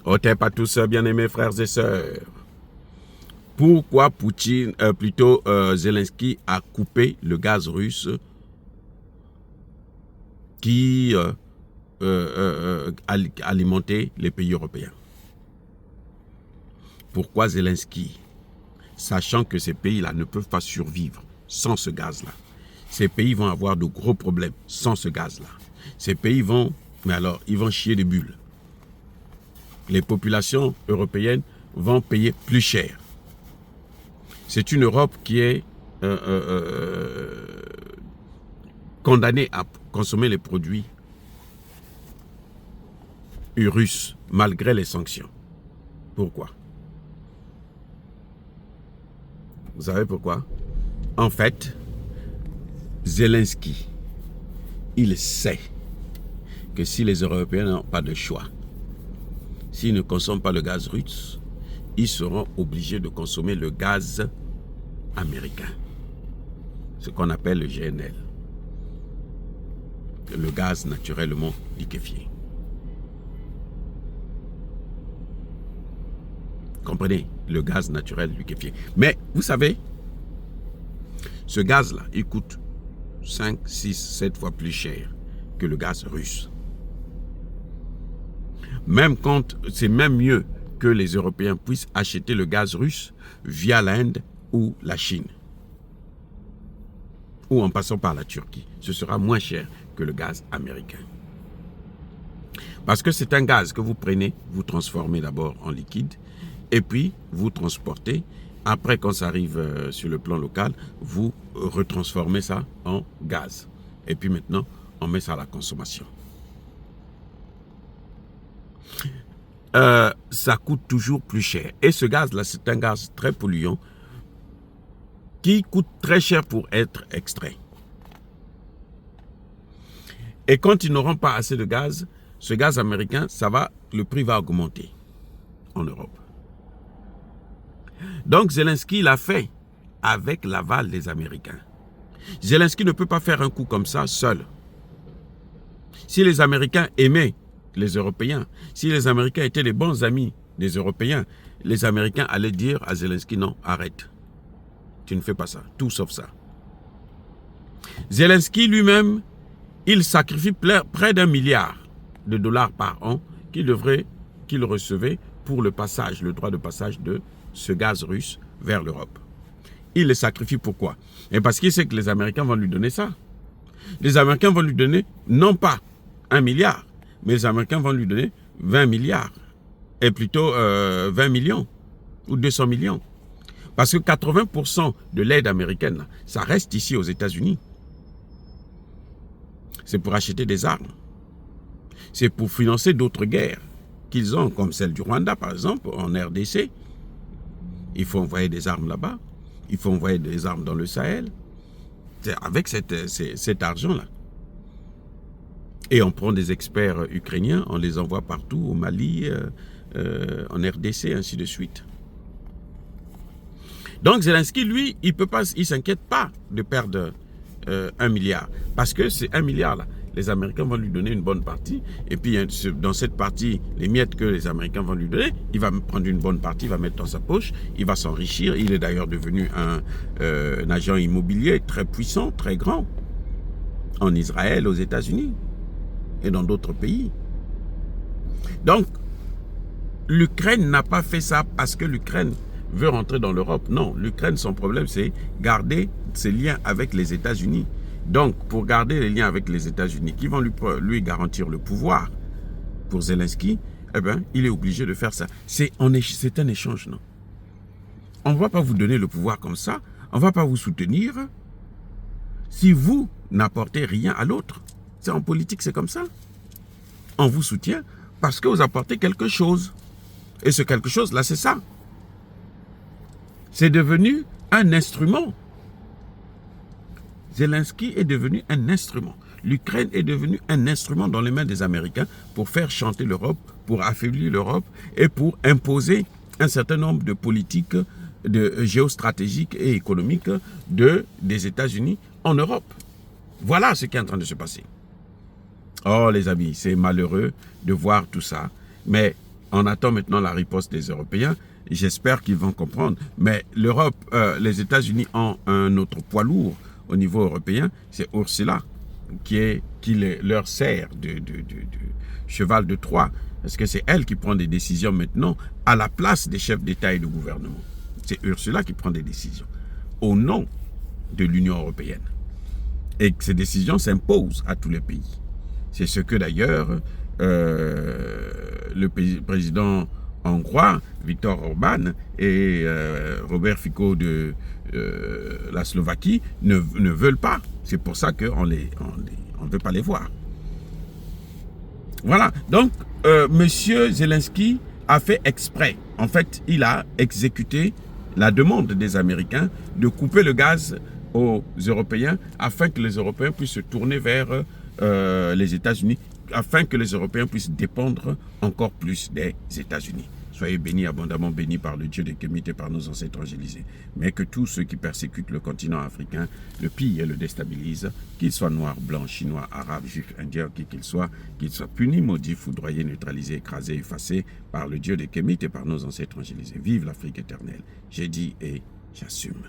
Otep à tous, bien-aimés frères et sœurs. Pourquoi Zelensky a coupé le gaz russe qui alimentait les pays européens? Pourquoi Zelensky, sachant que ces pays-là ne peuvent pas survivre sans ce gaz-là, ces pays vont avoir de gros problèmes sans ce gaz-là. Ces pays vont, ils vont chier des bulles. Les populations européennes vont payer plus cher. C'est une Europe qui est condamnée à consommer les produits russes malgré les sanctions. Pourquoi? Vous savez pourquoi? En fait, Zelensky, il sait que si les Européens n'ont pas de choix, s'ils ne consomment pas le gaz russe, ils seront obligés de consommer le gaz américain, ce qu'on appelle le GNL, le gaz naturellement liquéfié. Comprenez, le gaz naturel liquéfié. Mais vous savez, ce gaz-là, il coûte 5, 6, 7 fois plus cher que le gaz russe. Même quand c'est même mieux que les Européens puissent acheter le gaz russe via l'Inde ou la Chine, ou en passant par la Turquie. Ce sera moins cher que le gaz américain. Parce que c'est un gaz que vous prenez, vous transformez d'abord en liquide, et puis vous transportez. Après, quand ça arrive sur le plan local, vous retransformez ça en gaz. Et puis maintenant, on met ça à la consommation. Ça coûte toujours plus cher. Et ce gaz-là, c'est un gaz très polluant qui coûte très cher pour être extrait. Et quand ils n'auront pas assez de gaz, ce gaz américain, le prix va augmenter en Europe. Donc Zelensky l'a fait avec l'aval des Américains. Zelensky ne peut pas faire un coup comme ça seul. Si les Américains aimaient les Européens, si les Américains étaient les bons amis des Européens, les Américains allaient dire à Zelensky, non, arrête. Tu ne fais pas ça, tout sauf ça. Zelensky lui-même, il sacrifie près d'1 milliard de dollars par an qu'il recevait pour le droit de passage de ce gaz russe vers l'Europe. Il le sacrifie pourquoi? Et parce qu'il sait que les Américains vont lui donner ça. Les Américains vont lui donner non pas 1 milliard, mais les Américains vont lui donner 20 milliards. Et plutôt 20 millions ou 200 millions. Parce que 80% de l'aide américaine, ça reste ici aux États-Unis. C'est pour acheter des armes. C'est pour financer d'autres guerres qu'ils ont, comme celle du Rwanda par exemple, en RDC. Il faut envoyer des armes là-bas. Il faut envoyer des armes dans le Sahel. C'est avec cet argent-là. Et on prend des experts ukrainiens, on les envoie partout, au Mali, en RDC, ainsi de suite. Donc Zelensky, lui, il ne s'inquiète pas de perdre 1 milliard. Parce que c'est 1 milliard là. Les Américains vont lui donner une bonne partie. Et puis, dans cette partie, les miettes que les Américains vont lui donner, il va prendre une bonne partie, il va mettre dans sa poche, il va s'enrichir. Il est d'ailleurs devenu un agent immobilier très puissant, très grand, en Israël, aux États-Unis et dans d'autres pays. Donc, l'Ukraine n'a pas fait ça parce que l'Ukraine veut rentrer dans l'Europe. Non, l'Ukraine, son problème, c'est garder ses liens avec les États-Unis. Donc, pour garder les liens avec les États-Unis, qui vont lui garantir le pouvoir pour Zelensky, eh bien, il est obligé de faire ça. C'est un échange, non? On ne va pas vous donner le pouvoir comme ça. On ne va pas vous soutenir si vous n'apportez rien à l'autre. C'est en politique, c'est comme ça. On vous soutient parce que vous apportez quelque chose. Et ce quelque chose-là, c'est ça. C'est devenu un instrument. Zelensky est devenu un instrument. L'Ukraine est devenue un instrument dans les mains des Américains pour faire chanter l'Europe, pour affaiblir l'Europe et pour imposer un certain nombre de politiques géostratégiques et économiques des États-Unis en Europe. Voilà ce qui est en train de se passer. Oh les amis, c'est malheureux de voir tout ça, mais On attend maintenant la riposte des Européens. J'espère qu'ils vont comprendre. Mais l'Europe, les États-Unis ont un autre poids lourd au niveau européen. C'est Ursula qui leur sert de cheval de Troie. Parce que c'est elle qui prend des décisions maintenant à la place des chefs d'État et de gouvernement. C'est Ursula qui prend des décisions au nom de l'Union européenne. Et que ces décisions s'imposent à tous les pays. C'est ce que d'ailleurs le président hongrois, Viktor Orban, et Robert Fico de la Slovaquie ne veulent pas. C'est pour ça qu'on ne veut pas les voir. Voilà. Donc, Monsieur Zelensky a fait exprès. En fait, il a exécuté la demande des Américains de couper le gaz aux Européens afin que les Européens puissent se tourner vers les États-Unis, afin que les Européens puissent dépendre encore plus des États-Unis. Soyez bénis, abondamment bénis par le Dieu des Kémites et par nos ancêtres angélisés. Mais que tous ceux qui persécutent le continent africain le pillent et le déstabilisent, qu'ils soient noirs, blancs, chinois, arabes, juifs, indiens, qui qu'ils soient punis, maudits, foudroyés, neutralisés, écrasés, effacés par le Dieu des Kémites et par nos ancêtres angélisés. Vive l'Afrique éternelle. J'ai dit et j'assume.